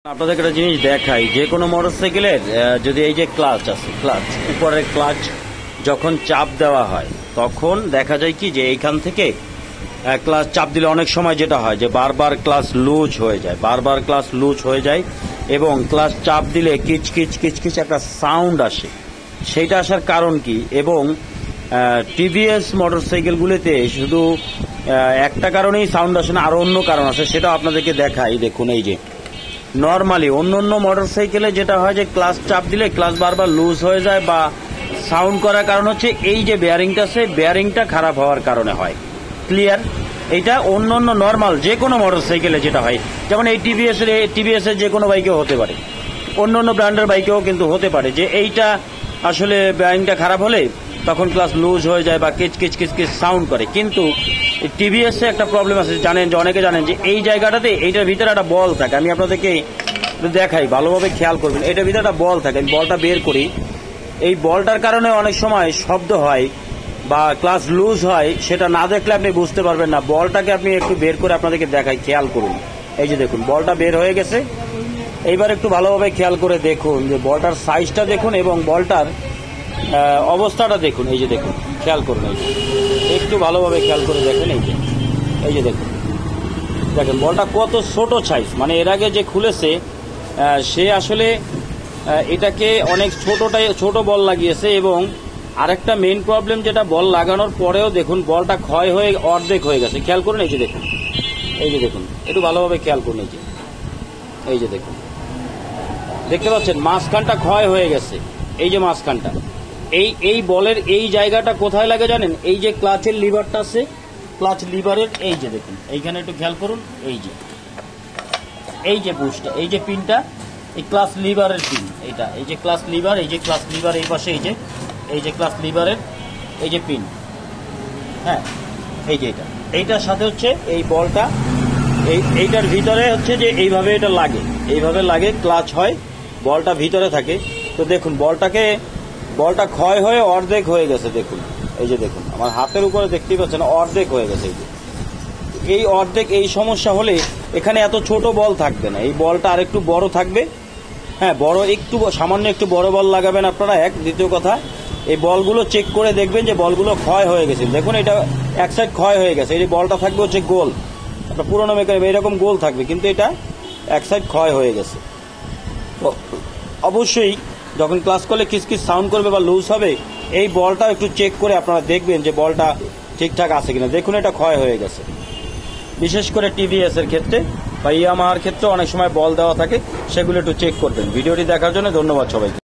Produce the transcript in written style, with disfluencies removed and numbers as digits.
আপনাদের একটা জিনিস দেখাই, যে কোনো মোটরসাইকেলের যদি এই যে ক্লাচ আছে, ক্লাচ উপরের ক্লাচ যখন চাপ দেওয়া হয় তখন দেখা যায় কি যে এইখান থেকে ক্লাচ চাপ দিলে অনেক সময় যেটা হয় যে বারবার ক্লাচ লুজ হয়ে যায়, বারবার ক্লাচ লুজ হয়ে যায় এবং ক্লাচ চাপ দিলে কিচকিচ কিচকিচ একটা সাউন্ড আসে। সেইটা আসার কারণ কি? এবং টিভিএস মোটরসাইকেলগুলিতে শুধু একটা কারণেই সাউন্ড আসে না, আরও অন্য কারণ আসে, সেটা আপনাদেরকে দেখাই। দেখুন, এই যে নর্মালি অন্য অন্য মোটরসাইকেলে যেটা হয় যে ক্লাচ চাপ দিলে ক্লাচ বারবার লুজ হয়ে যায় বা সাউন্ড করার কারণ হচ্ছে এই যে বেয়ারিংটা আছে, বেয়ারিংটা খারাপ হওয়ার কারণে হয়। ক্লিয়ার? এইটা অন্য অন্য নর্মাল যে কোনো মোটরসাইকেলে যেটা হয়, যেমন এই টিভিএস এর যে কোনো বাইকেও হতে পারে, অন্য অন্য ব্র্যান্ডের বাইকেও কিন্তু হতে পারে যে এইটা আসলে বেয়ারিংটা খারাপ হলে তখন ক্লাচ লুজ হয়ে যায় বা কিচ কিচ কিচ কিচ সাউন্ড করে। কিন্তু টিভিএস এ একটা প্রবলেম আছে, জানেন যে অনেকে জানেন যে এই জায়গাটাতে এইটার ভিতরে একটা বল থাকে। আমি আপনাদেরকে দেখাই, ভালোভাবে খেয়াল করবেন। এটার ভিতরে একটা বল থাকে, আমি বলটা বের করি। এই বলটার কারণে অনেক সময় শব্দ হয় বা ক্লাচ লুজ হয়, সেটা না দেখলে আপনি বুঝতে পারবেন না। বলটাকে আপনি একটু বের করে আপনাদেরকে দেখাই, খেয়াল করুন। এই যে দেখুন, বলটা বের হয়ে গেছে। এইবার একটু ভালোভাবে খেয়াল করে দেখুন যে বলটার সাইজটা দেখুন এবং বলটার অবস্থাটা দেখুন। এই যে দেখুন, খেয়াল করুন, এই যে একটু ভালোভাবে খেয়াল করে দেখেন। এই যে দেখুন, দেখেন বলটা কত ছোট সাইজ। মানে এর আগে যে খুলেছে সে আসলে এটাকে অনেক ছোট বল লাগিয়েছে। এবং আরেকটা মেইন প্রবলেম যেটা, বল লাগানোর পরেও দেখুন বলটা ক্ষয় হয়ে অর্ধেক হয়ে গেছে। খেয়াল করুন, এই যে দেখুন, এই যে দেখুন, একটু ভালোভাবে খেয়াল করুন। এই যে দেখুন, দেখতে পাচ্ছেন মাঝখানটা ক্ষয় হয়ে গেছে। এই যে মাঝখানটা, এই বলের এই জায়গাটা কোথায় লাগে জানেন? এই যে ক্লাচের লিভারটা আছে, ক্লাচ লিভারের এই যে দেখুন, এইখানে একটু খেয়াল করুন। এই যে পুশটা, এই যে পিনটা, এই ক্লাচ লিভারের পিন, এইটা এই যে ক্লাচ লিভার, এই যে ক্লাচ লিভার এই পাশে, এই যে ক্লাচ লিভারের এই যে পিন, হ্যাঁ, এই যে এইটার সাথে হচ্ছে এই বলটা, এইটার ভিতরে হচ্ছে যে এইভাবে এটা লাগে, এইভাবে লাগে, ক্লাচ হয়, বলটা ভিতরে থাকে। তো দেখুন বলটা ক্ষয় হয়ে অর্ধেক হয়ে গেছে। দেখুন, এই যে দেখুন, আমার হাতের উপরে দেখতেই পাচ্ছেন অর্ধেক হয়ে গেছে। এই অর্ধেক, এই সমস্যা হলে এখানে এত ছোট বল থাকবে না, এই বলটা আর একটু বড় থাকবে। হ্যাঁ, সামান্য একটু বড় বল লাগাবেন আপনারা। দ্বিতীয় কথা, এই বলগুলো চেক করে দেখবেন যে বলগুলো ক্ষয় হয়ে গেছে। দেখুন, এটা এক সাইড ক্ষয় হয়ে গেছে। এই যে বলটা থাকবে হচ্ছে গোল, আপনার পুরোনো মেকানিজম এরকম গোল থাকবে, কিন্তু এটা এক সাইড ক্ষয় হয়ে গেছে। তো অবশ্যই যখন ক্লাস করলে কিচকিচ সাউন্ড করবে বা লুজ হবে, এই বলটা একটু চেক করে আপনারা দেখবেন যে বলটা ঠিকঠাক আছে কিনা। দেখুন, এটা ক্ষয় হয়ে গেছে। বিশেষ করে টিভিএস এর ক্ষেত্রে বা ইয়ামাহার ক্ষেত্রে অনেক সময় বল দেওয়া থাকে, সেগুলো একটু চেক করবেন। ভিডিওটি দেখার জন্য ধন্যবাদ সবাইকে।